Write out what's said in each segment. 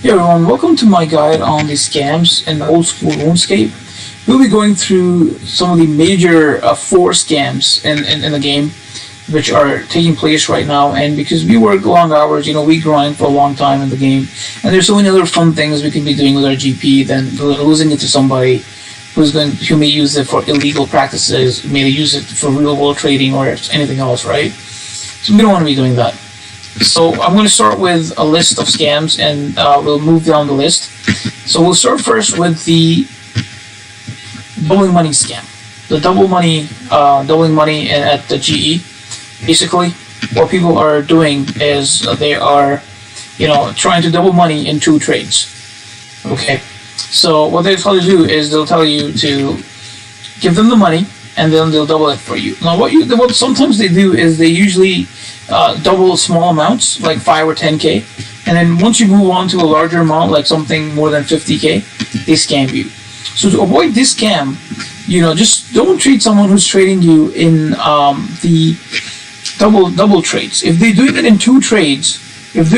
Hey everyone, welcome to my guide on the scams in Oldschool Runescape. We'll be going through some of the major four scams in the game which are taking place right now. And because we work long hours, we grind for a long time in the game, and there's so many other fun things we can be doing with our GP than losing it to somebody who may use it for illegal practices, may use it for real world trading or anything else, right? So we don't want to be doing that. So I'm going to start with a list of scams, and we'll move down the list. So we'll start first with the doubling money scam. The doubling money at the GE. Basically, what people are doing is they are, trying to double money in two trades. Okay. So what they'll tell you to do is they'll tell you to give them the money, and then they'll double it for you. Now, what sometimes they do is they usually double small amounts, like 5 or 10K, and then once you move on to a larger amount, like something more than 50K, they scam you. So to avoid this scam, just don't treat someone who's trading you in the double trades. If they're doing it in two trades, if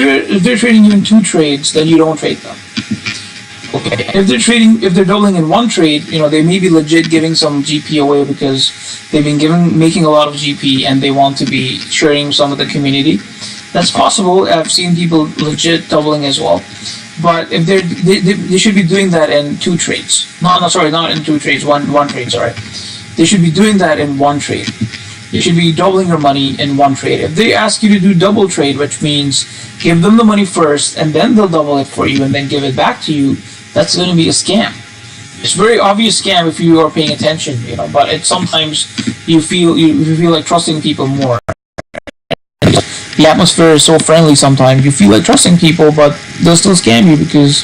they're trading you in two trades, then you don't trade them. Okay. If they're doubling in one trade, they may be legit giving some GP away because they've been making a lot of GP and they want to be sharing some with the community. That's possible. I've seen people legit doubling as well. But if they should be doing that in two trades. Not in two trades. One trade. Sorry. They should be doing that in one trade. You should be doubling your money in one trade. If they ask you to do double trade, which means give them the money first and then they'll double it for you and then give it back to you, that's going to be a scam. It's a very obvious scam if you are paying attention, but sometimes you feel like trusting people more. The atmosphere is so friendly sometimes. You feel like trusting people, but they'll still scam you because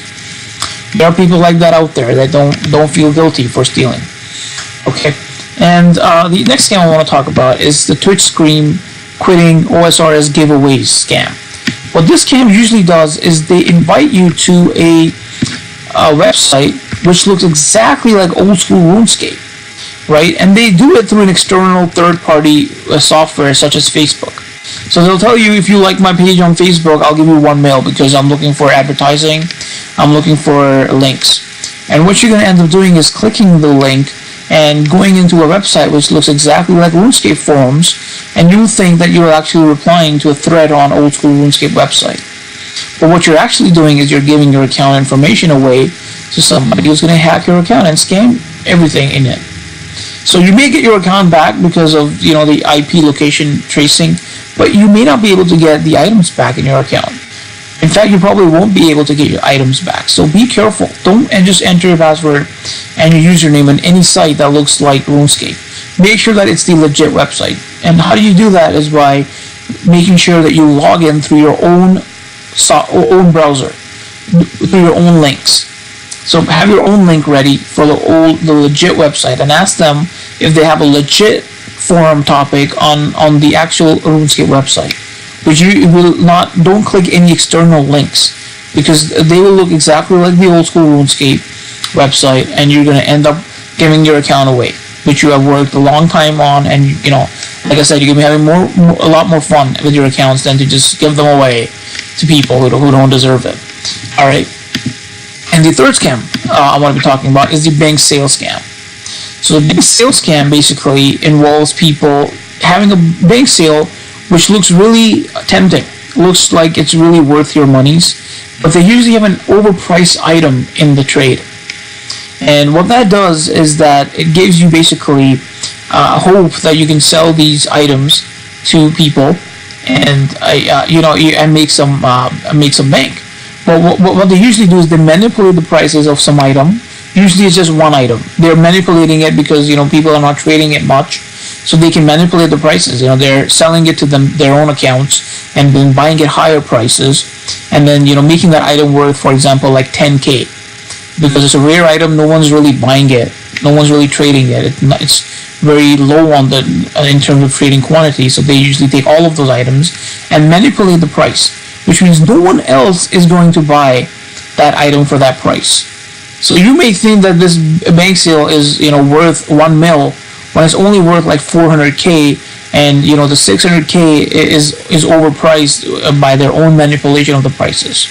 there are people like that out there that don't feel guilty for stealing. Okay. And the next scam I want to talk about is the Twitch Scream quitting OSRS giveaways scam. What this scam usually does is they invite you to a website which looks exactly like Oldschool Runescape, right? And they do it through an external third-party software such as Facebook. So they'll tell you, if you like my page on Facebook, I'll give you 1 mil because I'm looking for advertising, I'm looking for links. And what you're going to end up doing is clicking the link and going into a website which looks exactly like RuneScape forums, and you think that you're actually replying to a thread on Oldschool Runescape website. But what you're actually doing is you're giving your account information away to somebody who's going to hack your account and scam everything in it. So you may get your account back because of the IP location tracing, but you may not be able to get the items back in your account. In fact, you probably won't be able to get your items back. So be careful. Don't just enter your password and your username on any site that looks like RuneScape. Make sure that it's the legit website. And how do you do that is by making sure that you log in through your own browser, through your own links. So have your own link ready for the legit website and ask them if they have a legit forum topic on the actual RuneScape website. But you will don't click any external links because they will look exactly like the Oldschool Runescape website, and you're going to end up giving your account away, which you have worked a long time on, and like I said, you're going to be having a lot more fun with your accounts than to just give them away to people who don't deserve it. All right. And the third scam I want to be talking about is the bank sale scam. So the bank sale scam basically involves people having a bank sale which looks really tempting, looks like it's really worth your monies, but they usually have an overpriced item in the trade. And what that does is that it gives you basically hope that you can sell these items to people and and make some bank. But what they usually do is they manipulate the prices of some item. Usually it's just one item. They're manipulating it because people are not trading it much, so they can manipulate the prices. They're selling it to their own accounts and then buying it higher prices, and then making that item worth, for example, like 10K, because it's a rare item. No one's really buying it. No one's really trading it. It's very low in terms of trading quantity. So they usually take all of those items and manipulate the price, which means no one else is going to buy that item for that price. So you may think that this bank sale is worth 1 mil when it's only worth like 400K, and the 600K is overpriced by their own manipulation of the prices.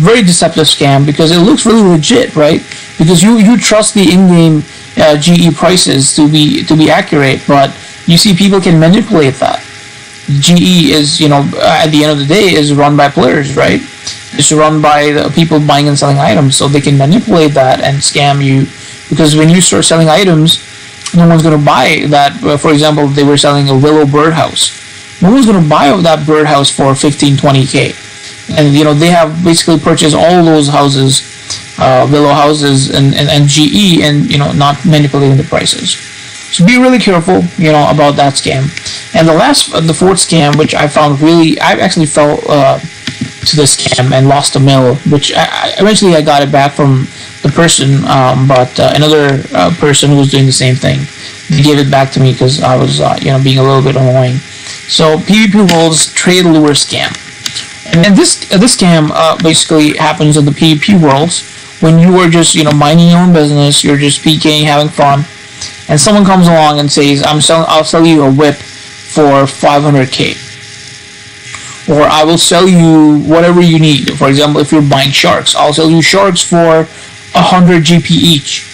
very deceptive scam because it looks really legit, right? Because you trust the in-game GE prices to be accurate, but you see people can manipulate that. GE is, at the end of the day, is run by players, right? It's run by the people buying and selling items, so they can manipulate that and scam you. Because when you start selling items, no one's going to buy that. For example, if they were selling a willow birdhouse, no one's going to buy that birdhouse for 15-20K. And they have basically purchased all those houses, willow houses, and GE, and not manipulating the prices. So be really careful, about that scam. And the fourth scam, which I found I actually fell to the scam and lost a mill, which eventually I got it back from the person, but another person who was doing the same thing, they gave it back to me because I was, being a little bit annoying. So PvP Worlds Trade Lure Scam. And this scam basically happens in the PvP worlds when you are just minding your own business, you're just PKing, having fun, and someone comes along and says, I'll sell you a whip for 500K, or I will sell you whatever you need. For example, if you're buying sharks, I'll sell you sharks for 100 GP each.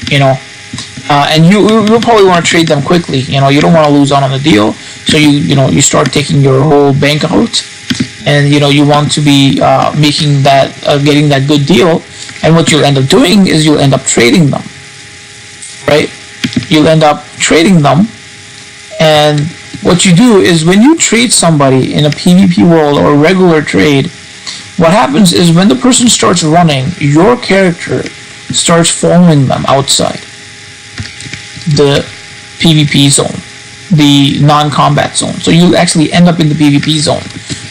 And you'll probably want to trade them quickly. You don't want to lose out on the deal, so you start taking your whole bank out. And you want to be making that, getting that good deal, and what you'll end up doing is you'll end up trading them, right? You'll end up trading them, and what you do is when you trade somebody in a PvP world or a regular trade, what happens is when the person starts running, your character starts following them outside the PvP zone, the non-combat zone. So you'll actually end up in the PvP zone,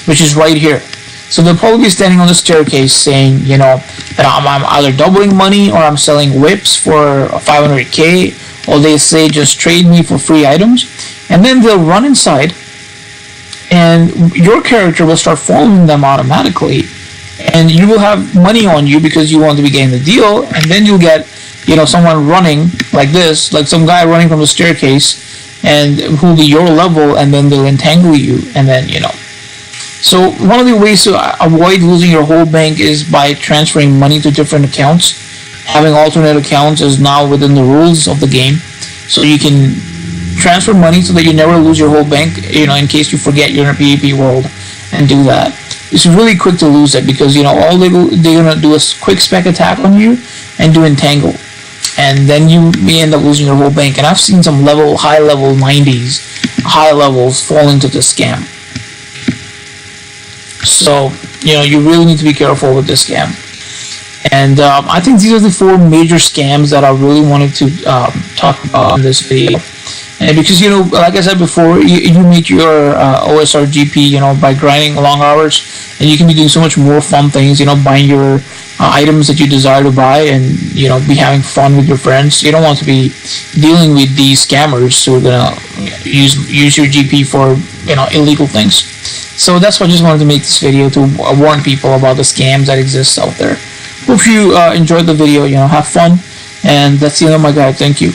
which is right here. So they'll probably be standing on the staircase saying, that I'm either doubling money or I'm selling whips for 500K, or they say just trade me for free items. And then they'll run inside, and your character will start following them automatically, and you will have money on you because you want to be getting the deal. And then you'll get, someone running like this, like some guy running from the staircase, and who'll be your level, and then they'll entangle you, and then So one of the ways to avoid losing your whole bank is by transferring money to different accounts. Having alternate accounts is now within the rules of the game, so you can transfer money so that you never lose your whole bank, in case you forget you're in a PvP world, and do that. It's really quick to lose it because, all they're going to do is quick spec attack on you and do entangle. And then you may end up losing your whole bank. And I've seen some high level 90s, high levels fall into this scam. So, you really need to be careful with this scam. And I think these are the 4 major scams that I really wanted to talk about in this video. And because, like I said before, you make your OSR GP, by grinding long hours, and you can be doing so much more fun things, buying your items that you desire to buy, and, be having fun with your friends. You don't want to be dealing with these scammers who are going to use your GP for, illegal things. So that's why I just wanted to make this video to warn people about the scams that exist out there. Hope you enjoyed the video, have fun, and that's the end of my guide. Thank you.